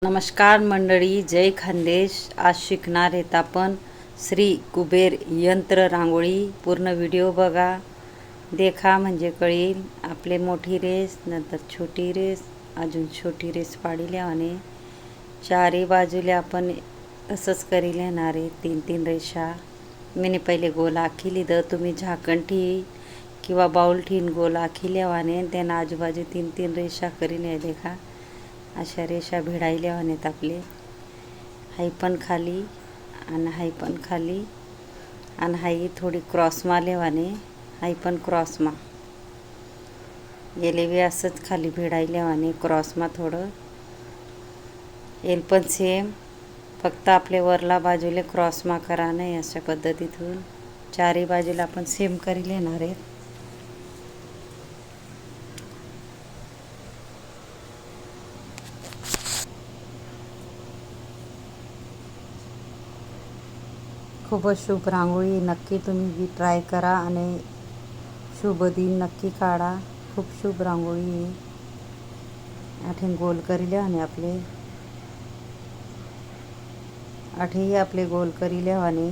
नमस्कार मंडळी, जय खानदेश. आज शिकणार आहेत आपण श्री कुबेर यंत्र रांगोळी. पूर्ण व्हिडिओ बघा, देखा म्हणजे कळेल. आपले मोठी रेस, नंतर छोटी रेस, अजून छोटी रेस पाडली आणि चारही बाजूला आपण असंच करी लेणार आहे. 3-3 रेषा मी पहिले गोल आखी लिहिलं. तुम्ही झाकण ठी किंवा बाउल ठीन गोल आखी लेवाने त्यांना आजूबाजू 3-3 रेषा करी नाही. देखा अशा रेषा भिडायल्या आहेत आपले. हाई पण खाली आणि हाई पण खाली आणि हाई थोडी क्रॉसमा लेवाने, हाई पण क्रॉसमा गेले बी असंच खाली भिडायल्यावाने क्रॉसमा थोडं येल. पण सेम, फक्त आपले वरला बाजूला क्रॉसमा करा नाही. अशा पद्धतीतून चारही बाजूला आपण सेम करी लेणार आहेत. खूपच शुभ रांगोळी. नक्की तुम्ही बी ट्राय करा आणि शुभ दिन नक्की काढा. खूप शुभ रांगोळी आहे. आठे गोल करिले आणि आठेही आपले गोल करिले आणि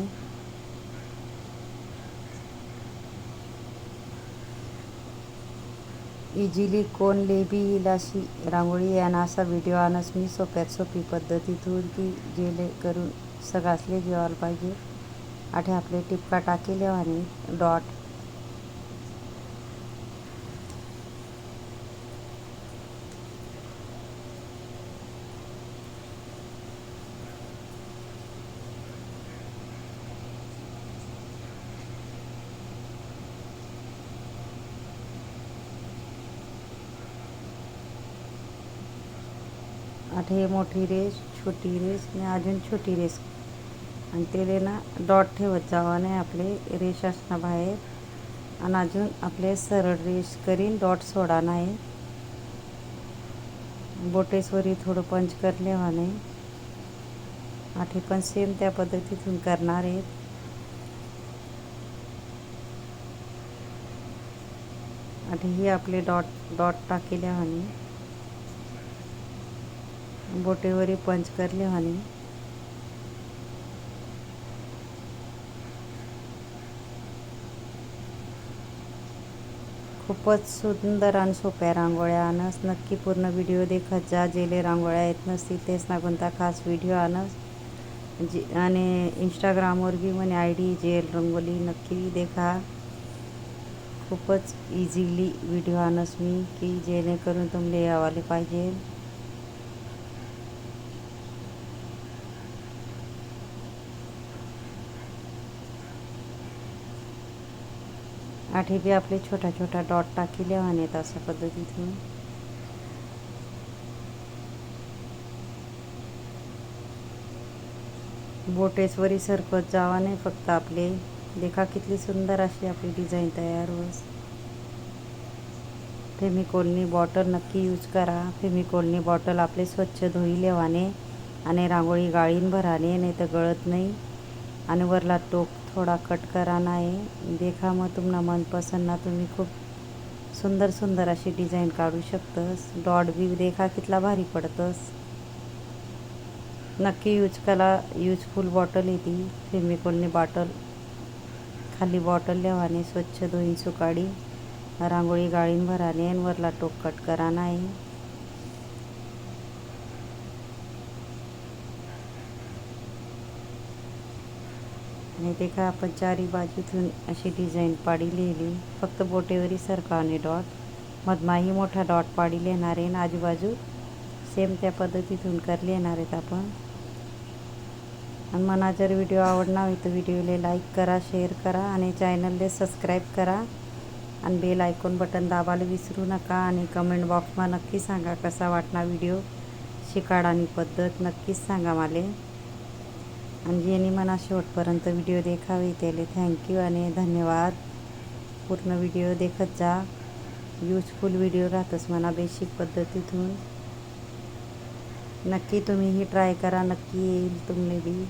इझिली कोण लेबी येईल अशी रांगोळी आणि असा व्हिडिओ आणस मी सोप्यात सोपी पद्धतीतून की जेले करून सगळ्यासले जेवायला पाहिजे. आठे आपले टिपका टाकेले आणि डॉट आठे मोठी रेस, छोटी रेस आणि अजून छोटी रेस आणि त्याला ना डॉट ठेवत जावा नाही आपले रेष असणं बाहेर. आणि अजून आपले सरळ रेष करीन, डॉट सोडा नाही. बोटेसवरी थोडं पंच करले नाही. आठे पण सेम त्या पद्धतीतून करणार आहेत. आठेही आपले डॉट टाकेले आणि बोटेवरी पंच करले आणि खूपच सुंदर आणि सोप्या रांगोळ्या आणस. नक्की पूर्ण व्हिडिओ देखत जा. जेले रांगोळ्या येत नसतील तेच ना कोणता खास व्हिडिओ आणस आणि इंस्टाग्रामवर बी म्हणे ID जेल रंगोली नक्की देखा. खूपच इझिली व्हिडिओ आणस मी की जेणेकरून तुमले यावाले पाहिजे. आठे बी आपले छोटा छोटा डॉट टाकीले आहेत अशा पद्धतीतून. बोटेसवरी सरकत जावा नाही फक्त आपले. देखा किती सुंदर अशी आपली डिझाईन तयार होस. फेमिकोलनी बॉटल नक्की यूज करा. फेमिकोलनी बॉटल आपले स्वच्छ धुई लेवाने आणि रांगोळी गाळीन भराने, नाही तर गळत नाही. आणि वरला टोक थोडा कट करा नाही. देखा मग तुम्हाला मनपसंद ना तुम्ही खूप सुंदर सुंदर अशी डिझाईन काढू शकतस. डॉट बी देखा कितला भारी पडतस. नक्की यूज करा. यूजफुल बॉटल आहे ती फेमिकोलनी बॉटल. खाली बॉटल लेवाने स्वच्छ धुईन सुकाडी रांगोळी गाळीन भराने आणि वरला टोक कट करा नाही. आणि देखा आपण चारी बाजूतून अशी डिझाईन पाडी लिहिली. फक्त बोटेवरी सरकावणे डॉट मधमाही मोठा डॉट पाडी लेणार आहे. आजूबाजू सेम त्या पद्धतीतून कर लेणार आहेत आपण. आणि मला जर व्हिडिओ आवडणार तर व्हिडिओला लाईक करा, शेअर करा आणि चॅनलला सबस्क्राईब करा आणि बेल आयकॉन बटन दाबायला विसरू नका. आणि कमेंट बॉक्समा नक्की सांगा कसा वाटणार व्हिडिओ. शिकाडानी पद्धत नक्कीच सांगा मला. आणि ज्यांनी मला शेवटपर्यंत व्हिडिओ देखावे त्याला थँक्यू आणि धन्यवाद. पूर्ण व्हिडिओ देखत जा. यूजफुल व्हिडिओ राहतच म्हणा बेसिक पद्धतीतून. नक्की तुम्हीही ट्राय करा. नक्की येईल तुम्हाला बी.